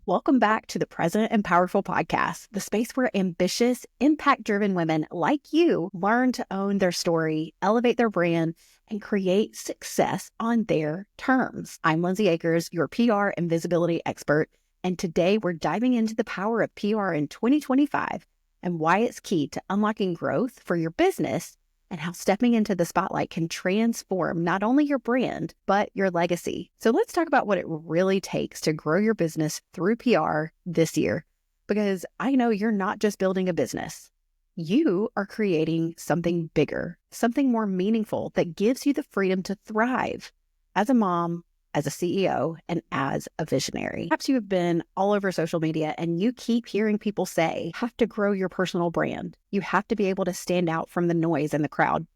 Welcome back to the Present and Powerful podcast, the space where ambitious, impact-driven women like you learn to own their story, elevate their brand, and create success on their terms. I'm Lyndsey Akers, your PR and visibility expert, and today we're diving into the power of PR in 2025 and why it's key to unlocking growth for your business and how stepping into the spotlight can transform not only your brand, but your legacy. So let's talk about what it really takes to grow your business through PR this year, because I know you're not just building a business. You are creating something bigger, something more meaningful that gives you the freedom to thrive as a mom, as a CEO, and as a visionary. Perhaps you have been all over social media and you keep hearing people say, you have to grow your personal brand. You have to be able to stand out from the noise in the crowd.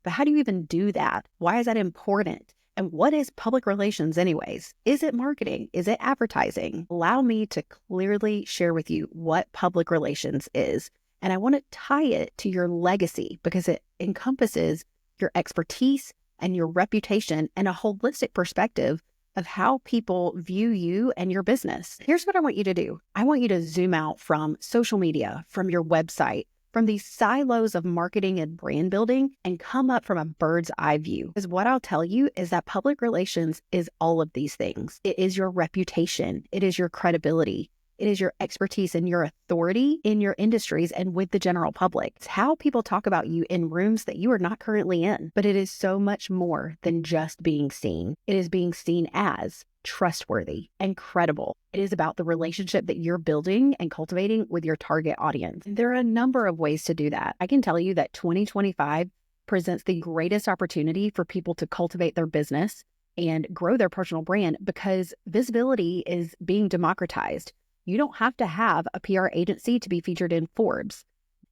But how do you even do that? Why is that important? And what is public relations anyways? Is it marketing? Is it advertising? Allow me to clearly share with you what public relations is. And I want to tie it to your legacy because it encompasses your expertise and your reputation and a holistic perspective of how people view you and your business. Here's what I want you to do. I want you to zoom out from social media, from your website, from these silos of marketing and brand building, and come up from a bird's eye view. Because what I'll tell you is that public relations is all of these things. It is your reputation. It is your credibility. It is your expertise and your authority in your industries and with the general public. It's how people talk about you in rooms that you are not currently in. But it is so much more than just being seen. It is being seen as trustworthy and credible. It is about the relationship that you're building and cultivating with your target audience. There are a number of ways to do that. I can tell you that 2025 presents the greatest opportunity for people to cultivate their business and grow their personal brand because visibility is being democratized. You don't have to have a PR agency to be featured in Forbes.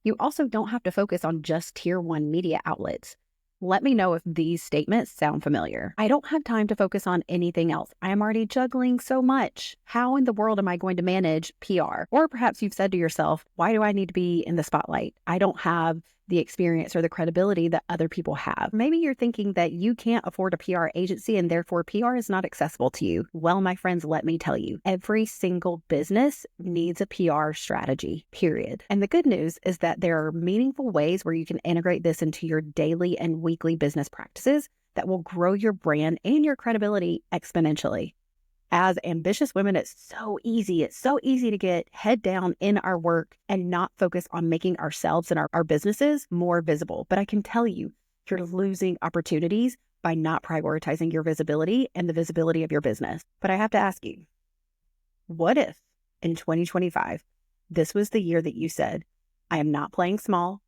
You also don't have to focus on just tier 1 media outlets. Let me know if these statements sound familiar. I don't have time to focus on anything else. I am already juggling so much. How in the world am I going to manage PR? Or perhaps you've said to yourself, why do I need to be in the spotlight? I don't have the experience or the credibility that other people have. Maybe you're thinking that you can't afford a PR agency and therefore PR is not accessible to you. Well, my friends, let me tell you, every single business needs a PR strategy, period. And the good news is that there are meaningful ways where you can integrate this into your daily and weekly business practices that will grow your brand and your credibility exponentially. As ambitious women, it's so easy. It's so easy to get head down in our work and not focus on making ourselves and our businesses more visible. But I can tell you, you're losing opportunities by not prioritizing your visibility and the visibility of your business. But I have to ask you, what if in 2025, this was the year that you said, I am not playing small.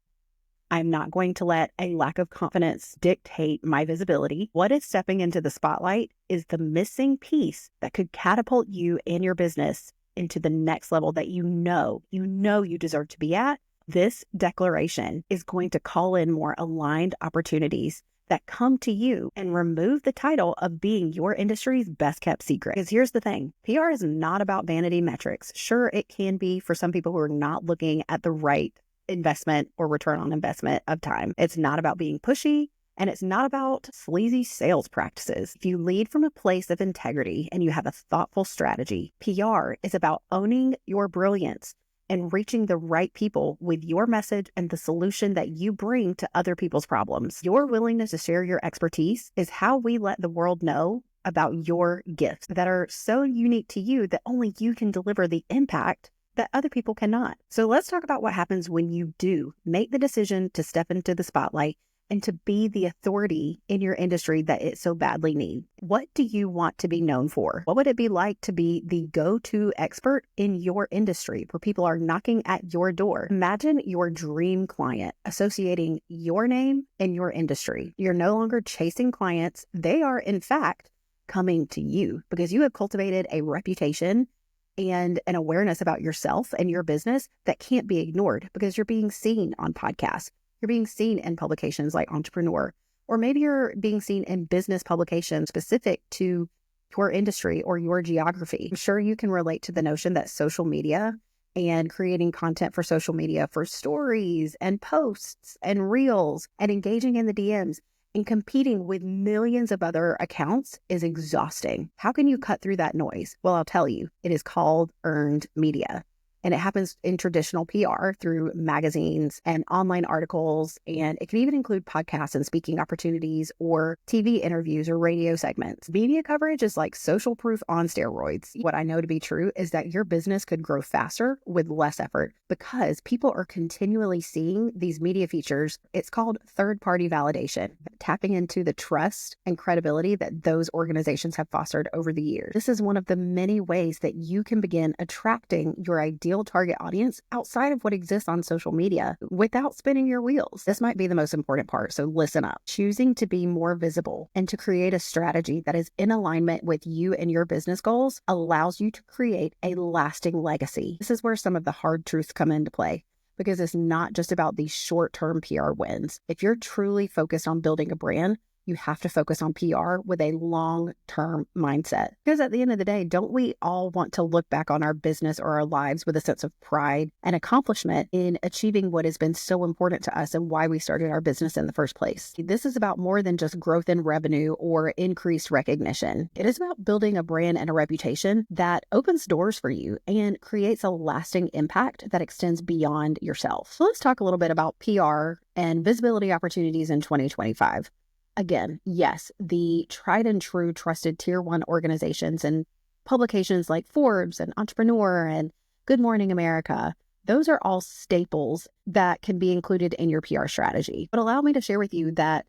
I'm not going to let a lack of confidence dictate my visibility. What if stepping into the spotlight is the missing piece that could catapult you and your business into the next level that you know you deserve to be at? This declaration is going to call in more aligned opportunities that come to you and remove the title of being your industry's best kept secret. Because here's the thing, PR is not about vanity metrics. Sure, it can be for some people who are not looking at the right investment or return on investment of time. It's not about being pushy and it's not about sleazy sales practices. If you lead from a place of integrity and you have a thoughtful strategy, PR is about owning your brilliance and reaching the right people with your message and the solution that you bring to other people's problems. Your willingness to share your expertise is how we let the world know about your gifts that are so unique to you that only you can deliver the impact that other people cannot. So let's talk about what happens when you do make the decision to step into the spotlight and to be the authority in your industry that it so badly needs. What do you want to be known for? What would it be like to be the go-to expert in your industry where people are knocking at your door? Imagine your dream client associating your name and your industry. You're no longer chasing clients. They are, in fact, coming to you because you have cultivated a reputation and an awareness about yourself and your business that can't be ignored because you're being seen on podcasts. You're being seen in publications like Entrepreneur, or maybe you're being seen in business publications specific to your industry or your geography. I'm sure you can relate to the notion that social media and creating content for social media for stories and posts and reels and engaging in the DMs And competing with millions of other accounts is exhausting. How can you cut through that noise? Well, I'll tell you, it is called earned media. And it happens in traditional PR through magazines and online articles. And it can even include podcasts and speaking opportunities or TV interviews or radio segments. Media coverage is like social proof on steroids. What I know to be true is that your business could grow faster with less effort because people are continually seeing these media features. It's called third-party validation, tapping into the trust and credibility that those organizations have fostered over the years. This is one of the many ways that you can begin attracting your ideal target audience outside of what exists on social media without spinning your wheels. This might be the most important part, so listen up. Choosing to be more visible and to create a strategy that is in alignment with you and your business goals allows you to create a lasting legacy. This is where some of the hard truths come into play, because it's not just about these short-term PR wins. If you're truly focused on building a brand, you have to focus on PR with a long-term mindset. Because at the end of the day, don't we all want to look back on our business or our lives with a sense of pride and accomplishment in achieving what has been so important to us and why we started our business in the first place? This is about more than just growth in revenue or increased recognition. It is about building a brand and a reputation that opens doors for you and creates a lasting impact that extends beyond yourself. So let's talk a little bit about PR and visibility opportunities in 2025. Again, yes, the tried and true trusted tier one organizations and publications like Forbes and Entrepreneur and Good Morning America, those are all staples that can be included in your PR strategy. But allow me to share with you that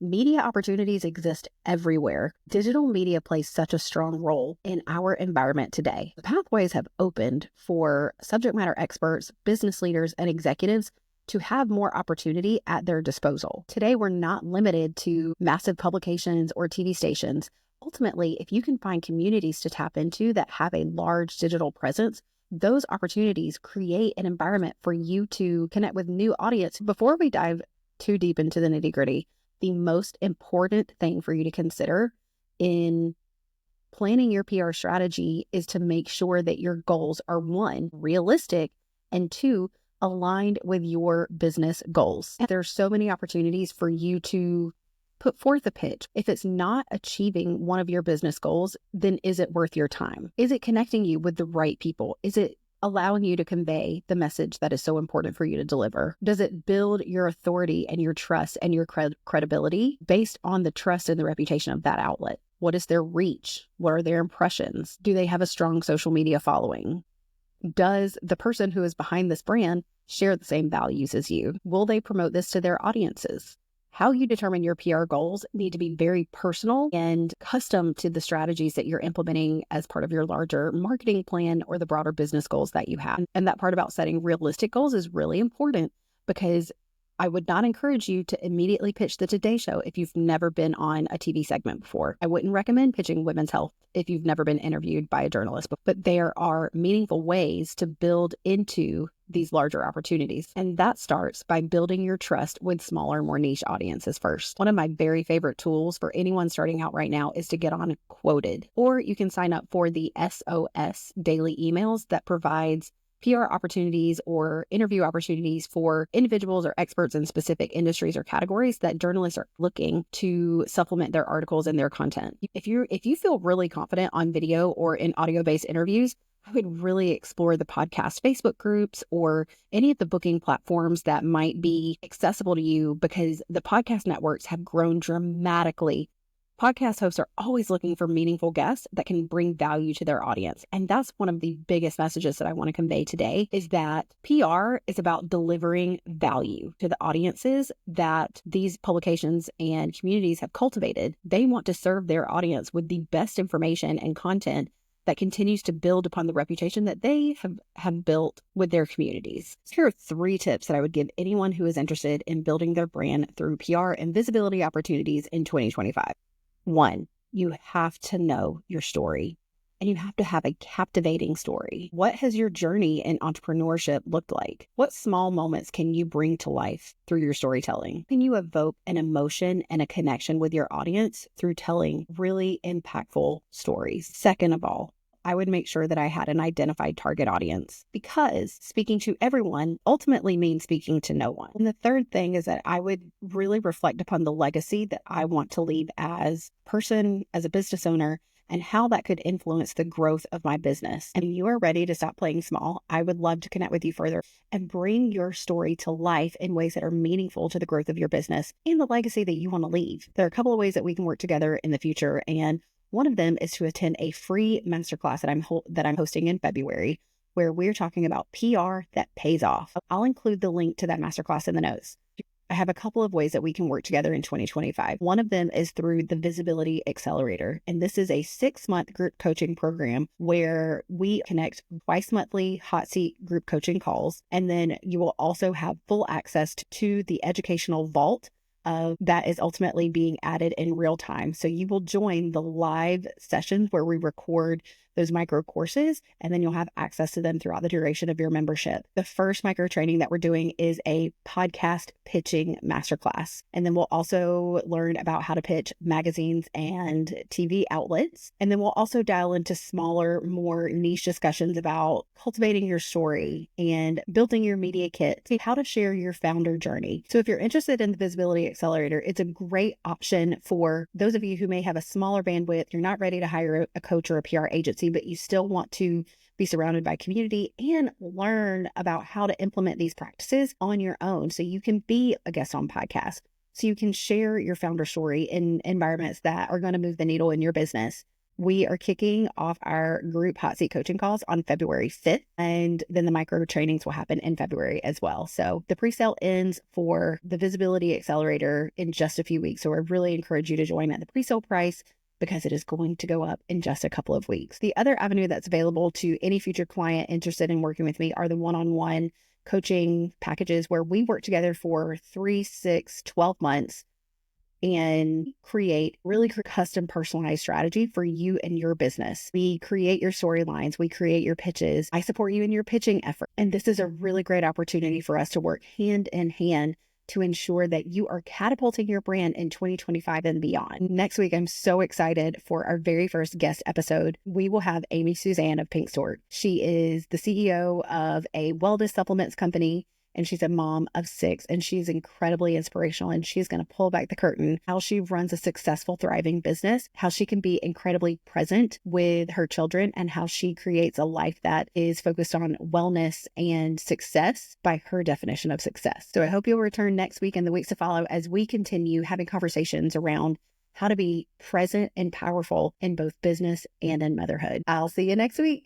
media opportunities exist everywhere. Digital media plays such a strong role in our environment today. The pathways have opened for subject matter experts, business leaders, and executives to have more opportunity at their disposal. Today, we're not limited to massive publications or TV stations. Ultimately, if you can find communities to tap into that have a large digital presence, those opportunities create an environment for you to connect with new audience. Before we dive too deep into the nitty-gritty, the most important thing for you to consider in planning your PR strategy is to make sure that your goals are, one, realistic, and two, aligned with your business goals. There's so many opportunities for you to put forth a pitch. If it's not achieving one of your business goals, then is it worth your time? Is it connecting you with the right people? Is it allowing you to convey the message that is so important for you to deliver? Does it build your authority and your trust and your credibility based on the trust and the reputation of that outlet? What is their reach? What are their impressions? Do they have a strong social media following? Does the person who is behind this brand share the same values as you? Will they promote this to their audiences? How you determine your PR goals need to be very personal and custom to the strategies that you're implementing as part of your larger marketing plan or the broader business goals that you have. And that part about setting realistic goals is really important, because I would not encourage you to immediately pitch the Today Show if you've never been on a TV segment before. I wouldn't recommend pitching women's health if you've never been interviewed by a journalist, but there are meaningful ways to build into these larger opportunities. And that starts by building your trust with smaller, more niche audiences first. One of my very favorite tools for anyone starting out right now is to get on Quoted, or you can sign up for the SOS daily emails that provides PR opportunities or interview opportunities for individuals or experts in specific industries or categories that journalists are looking to supplement their articles and their content. If you feel really confident on video or in audio-based interviews, I would really explore the podcast Facebook groups or any of the booking platforms that might be accessible to you, because the podcast networks have grown dramatically. Podcast hosts are always looking for meaningful guests that can bring value to their audience. And that's one of the biggest messages that I want to convey today, is that PR is about delivering value to the audiences that these publications and communities have cultivated. They want to serve their audience with the best information and content that continues to build upon the reputation that they have built with their communities. So here are 3 tips that I would give anyone who is interested in building their brand through PR and visibility opportunities in 2025. 1, you have to know your story, and you have to have a captivating story. What has your journey in entrepreneurship looked like? What small moments can you bring to life through your storytelling? Can you evoke an emotion and a connection with your audience through telling really impactful stories? Second of all, I would make sure that I had an identified target audience, because speaking to everyone ultimately means speaking to no one. And the third thing is that I would really reflect upon the legacy that I want to leave as a person, as a business owner, and how that could influence the growth of my business. And if you are ready to stop playing small, I would love to connect with you further and bring your story to life in ways that are meaningful to the growth of your business and the legacy that you want to leave. There are a couple of ways that we can work together in the future, and one of them is to attend a free masterclass that I'm hosting in February, where we're talking about PR that pays off. I'll include the link to that masterclass in the notes. I have a couple of ways that we can work together in 2025. One of them is through the Visibility Accelerator. And this is a 6-month group coaching program where we connect twice monthly hot seat group coaching calls. And then you will also have full access to the educational vault that is ultimately being added in real time. So you will join the live sessions where we record those micro courses, and then you'll have access to them throughout the duration of your membership. The first micro training that we're doing is a podcast pitching masterclass. And then we'll also learn about how to pitch magazines and TV outlets. And then we'll also dial into smaller, more niche discussions about cultivating your story and building your media kit, how to share your founder journey. So if you're interested in the Visibility Accelerator, it's a great option for those of you who may have a smaller bandwidth. You're not ready to hire a coach or a PR agency, but you still want to be surrounded by community and learn about how to implement these practices on your own so you can be a guest on podcasts, so you can share your founder story in environments that are going to move the needle in your business. We are kicking off our group hot seat coaching calls on February 5th, and then the micro trainings will happen in February as well. So the pre-sale ends for the Visibility Accelerator in just a few weeks. So I really encourage you to join at the pre-sale price, because it is going to go up in just a couple of weeks. The other avenue that's available to any future client interested in working with me are the one-on-one coaching packages, where we work together for 3, 6, 12 months and create really custom personalized strategy for you and your business. We create your storylines, we create your pitches. I support you in your pitching effort. And this is a really great opportunity for us to work hand in hand to ensure that you are catapulting your brand in 2025 and beyond. Next week, I'm so excited for our very first guest episode. We will have Amy Suzanne of Pink Stork. She is the CEO of a wellness supplements company, and she's a mom of 6, and she's incredibly inspirational. And she's going to pull back the curtain, how she runs a successful, thriving business, how she can be incredibly present with her children, and how she creates a life that is focused on wellness and success by her definition of success. So I hope you'll return next week and the weeks to follow as we continue having conversations around how to be present and powerful in both business and in motherhood. I'll see you next week.